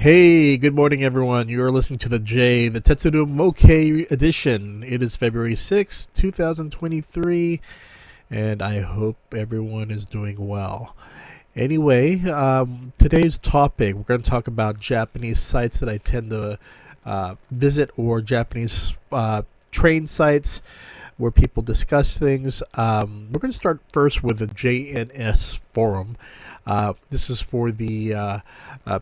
Hey, good morning, everyone. You're listening to the Tetsuro Moke edition. It is February 6th, 2023, and I hope everyone is doing well. Anyway, today's topic, we're going to talk about Japanese sites that I tend to visit, or Japanese train sites where people discuss things. We're going to start first with the JNS forum. This is for the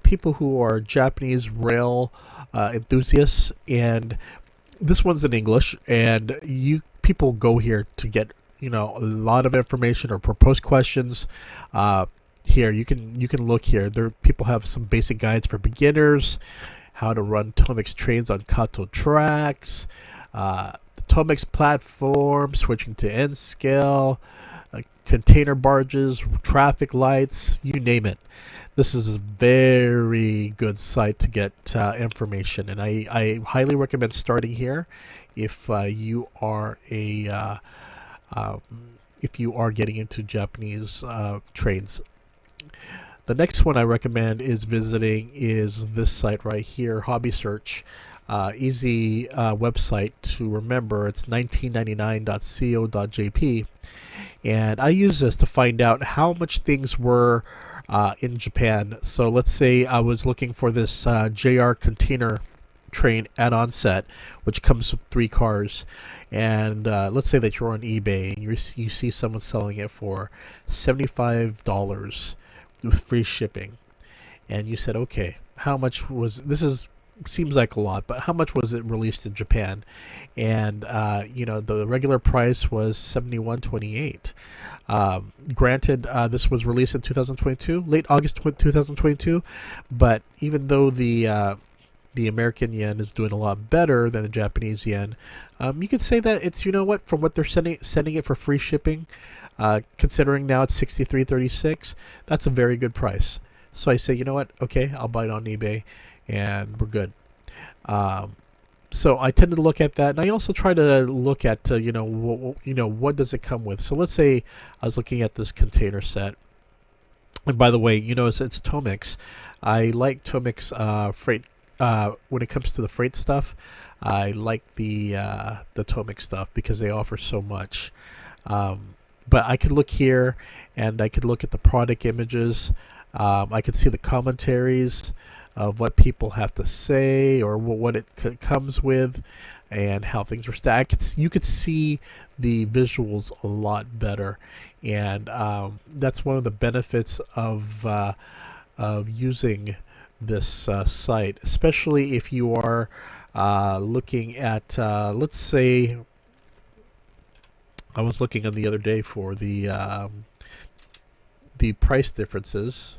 people who are Japanese rail enthusiasts, and this one's in English. And you people go here to get a lot of information or propose questions. Here you can look here. There people have some basic guides for beginners, how to run Tomix trains on Kato tracks, the Tomix platform, switching to N scale, container barges, traffic lights, you name it. This is a very good site to get information, and I highly recommend starting here if you are a um, if you are getting into Japanese trains. The next one I recommend is visiting is this site right here, Hobby Search. Easy website to remember. It's 1999.co.jp, and I use this to find out how much things were in Japan. So let's say I was looking for this JR container train add-on set, which comes with 3 cars, and let's say that you're on eBay and you see someone selling it for $75 with free shipping, and you said, okay, how much was this? Is seems like a lot, but how much was it released in Japan? And the regular price was 71.28. Granted, this was released in 2022, late August 2022, but even though the American yen is doing a lot better than the Japanese yen, you could say that it's, from what they're sending it for free shipping, considering now it's 63.36, that's a very good price. So I say, you know what? Okay, I'll buy it on eBay, and we're good. Um, so I tend to look at that, and I also try to look at what does it come with. So let's say I was looking at this container set, and by the way, it's Tomix. I like Tomix freight. When it comes to the freight stuff, I like the Tomix stuff because they offer so much. But I could look here, and I could look at the product images. I could see the commentaries of what people have to say, or what it comes with, and how things are stacked. You could see the visuals a lot better, and that's one of the benefits of using this site, especially if you are looking at, let's say, I was looking on the other day for the price differences.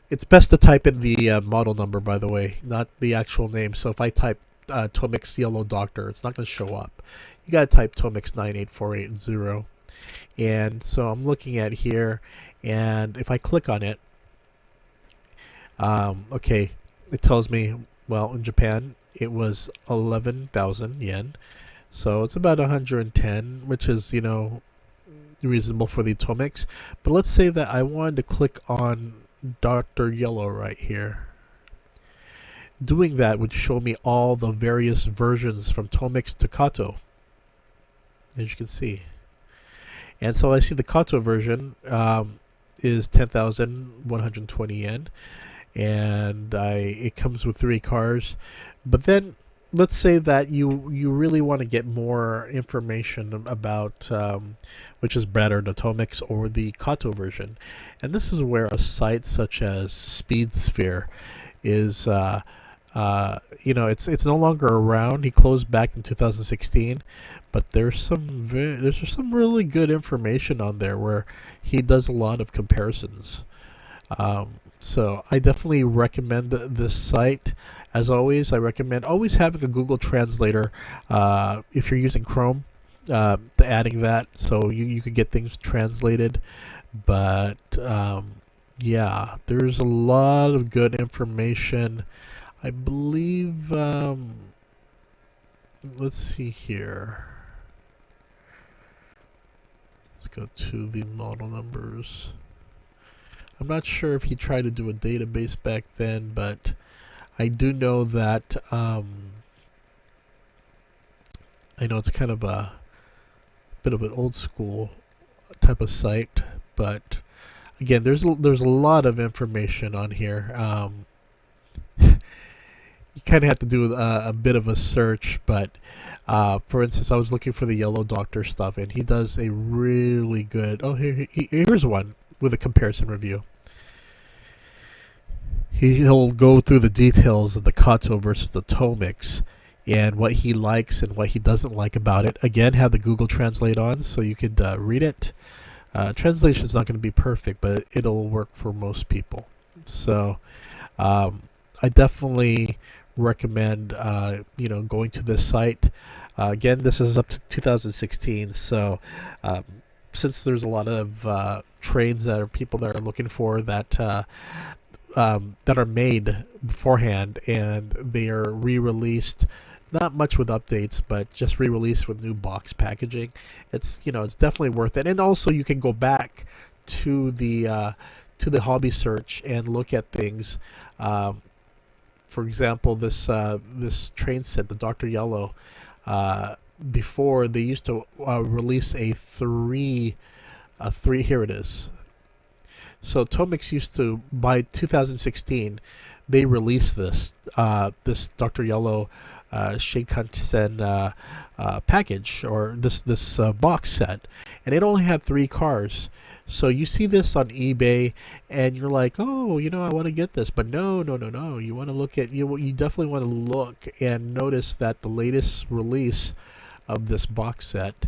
It's best to type in the model number, by the way, not the actual name. So if I type Tomix Yellow Doctor, it's not going to show up. You got to type Tomix 98480. And so I'm looking at here, and if I click on it, okay, it tells me, well, in Japan, it was 11,000 yen. So it's about 110, which is, reasonable for the Tomix. But let's say that I wanted to click on Dr. Yellow right here. Doing that would show me all the various versions from Tomix to Kato, as you can see. And so I see the Kato version is 10,120 yen, and it comes with 3 cars. But then let's say that you really want to get more information about which is better, the Tomix or the Kato version, and this is where a site such as SpeedSphere is. It's no longer around. He closed back in 2016, but there's some really good information on there where he does a lot of comparisons. So I definitely recommend this site. As always, I recommend always having a Google Translator if you're using Chrome, adding that so you could get things translated. But yeah, there's a lot of good information. I believe, let's see here. Let's go to the model numbers. I'm not sure if he tried to do a database back then, but I do know that I know it's kind of a bit of an old school type of site, but again, there's a lot of information on here. You kind of have to do a bit of a search, but for instance, I was looking for the Yellow Doctor stuff, and he does a really good. Oh, here's one with a comparison review. He'll go through the details of the Kato versus the Tomix, and what he likes and what he doesn't like about it. Again, have the Google Translate on so you could read it. Translation is not going to be perfect, but it'll work for most people. So I definitely recommend going to this site. Again, this is up to 2016, so since there's a lot of trains that are people that are looking for that are made beforehand, and they are re-released, not much with updates, but just re-released with new box packaging. It's definitely worth it. And also you can go back to the hobby search and look at things. For example, this train set, the Dr. Yellow, before they used to release a three. Here it is. So Tomix used to, by 2016, they released this Dr. Yellow Shinkansen package, or this box set, and it only had 3 cars. So you see this on eBay, and you're like, oh, I want to get this, but no. You want to look at you definitely want to look and notice that the latest release of this box set,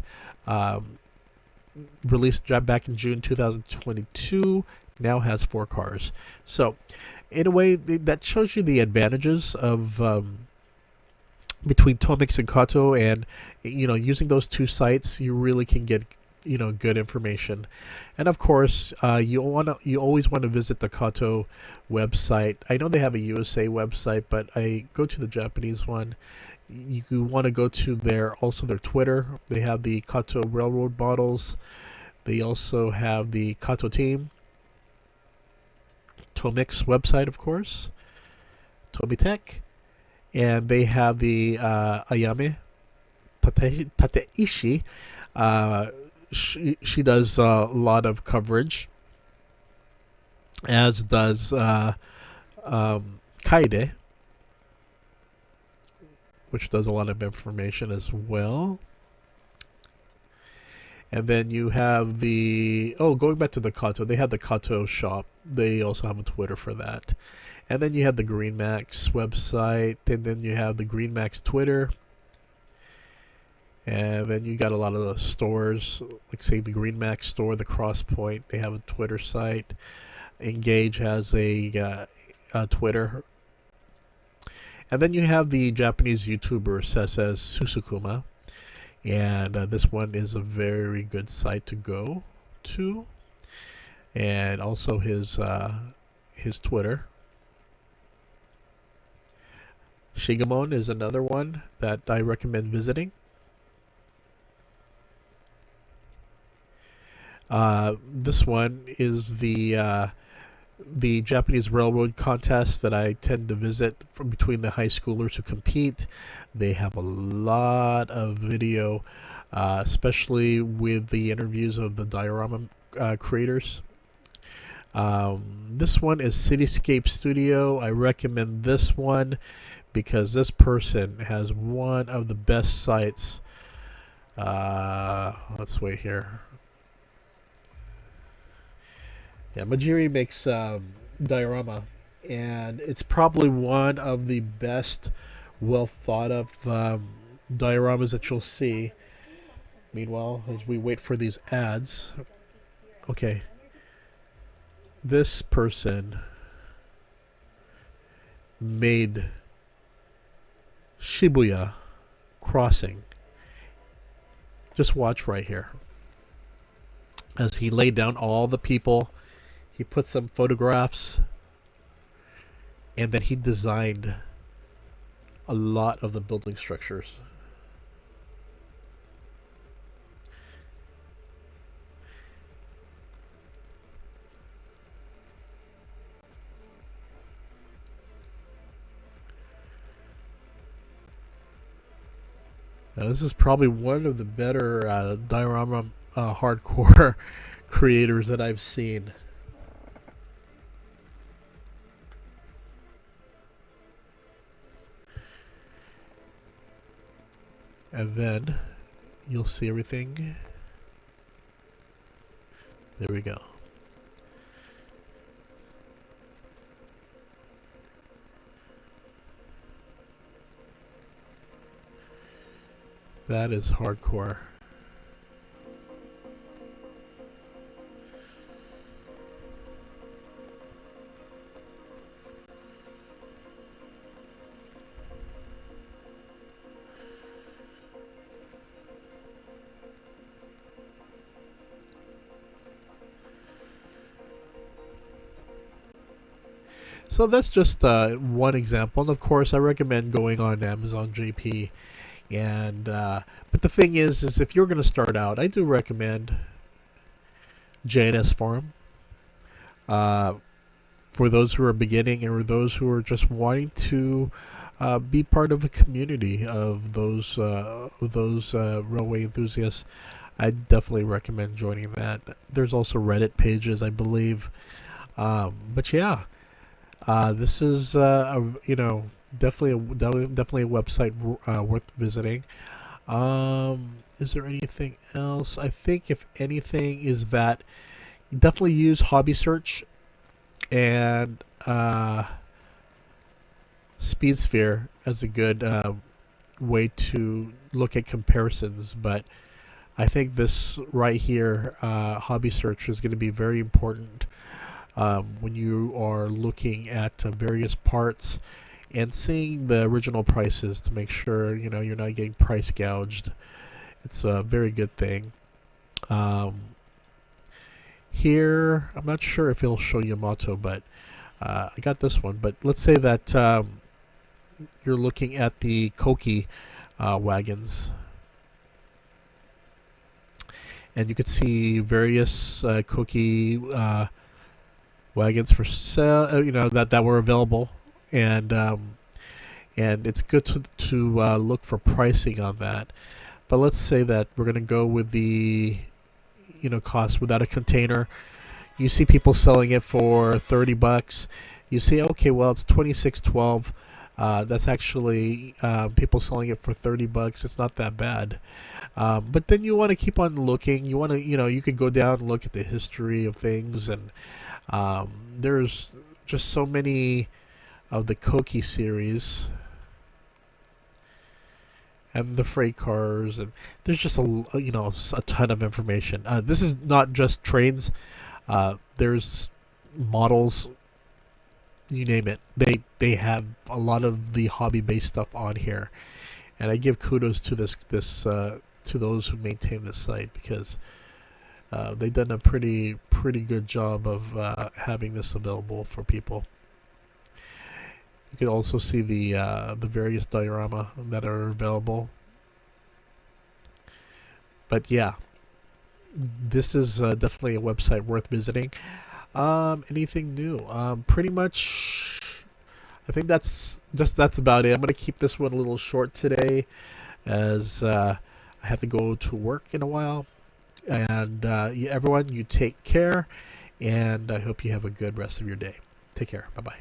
released back in June 2022. Now has 4 cars. So, in a way, that shows you the advantages of between Tomix and Kato, and using those 2 sites, you really can get good information. And of course, you always want to visit the Kato website. I know they have a USA website, but I go to the Japanese one. You want to go to their Twitter. They have the Kato Railroad models. They also have the Kato team. Tomix website, of course, Tomitech, and they have the Ayame Tateishi. She does a lot of coverage, as does Kaide, which does a lot of information as well. And then you have going back to the Kato, they have the Kato shop. They also have a Twitter for that. And then you have the GreenMax website, and then you have the GreenMax Twitter. And then you got a lot of the stores, like say the GreenMax store, the Crosspoint, they have a Twitter site. Engage has a Twitter. And then you have the Japanese YouTuber Sesses Susukuma. And this one is a very good site to go to, and also his Twitter. Shigamon is another one that I recommend visiting. This one is the Japanese railroad contest that I tend to visit from between the high schoolers who compete. They have a lot of video, especially with the interviews of the diorama creators. This one is Cityscape Studio. I recommend this one because this person has one of the best sites. Let's wait here. Yeah, Majiri makes diorama, and it's probably one of the best, well thought of dioramas that you'll see. Meanwhile, as we wait for these ads, okay, this person made Shibuya Crossing. Just watch right here as he laid down all the people. He put some photographs, and then he designed a lot of the building structures. Now, this is probably one of the better diorama hardcore creators that I've seen. And then you'll see everything. There we go. That is hardcore. So that's just one example, and of course, I recommend going on Amazon JP. And but the thing is if you're going to start out, I do recommend JNS Forum for those who are beginning or those who are just wanting to be part of a community of those railway enthusiasts. I definitely recommend joining that. There's also Reddit pages, I believe. But yeah. This is, definitely a website worth visiting. Is there anything else? I think if anything is that you definitely use Hobby Search and SpeedSphere as a good way to look at comparisons. But I think this right here, Hobby Search, is going to be very important when you are looking at various parts and seeing the original prices to make sure you're not getting price gouged. It's a very good thing. Here, I'm not sure if it'll show Yamato, but I got this one. But let's say that you're looking at the Koki wagons, and you could see various Koki wagons for sale, that were available, and it's good to look for pricing on that. But let's say that we're going to go with the cost without a container. You see people selling it for $30. You say, okay, well, it's 2612. That's actually people selling it for $30. It's not that bad. But then you want to keep on looking. You want to, you could go down and look at the history of things, and there's just so many of the Koki series and the freight cars, and there's just a ton of information. This is not just trains. There's models, you name it. They have a lot of the hobby-based stuff on here, and I give kudos to this to those who maintain this site, because they've done a pretty good job of having this available for people. You can also see the various diorama that are available. But yeah, this is definitely a website worth visiting. Anything new? Pretty much, I think that's about it. I'm gonna keep this one a little short today, as I have to go to work in a while. And everyone, you take care, and I hope you have a good rest of your day. Take care. Bye bye.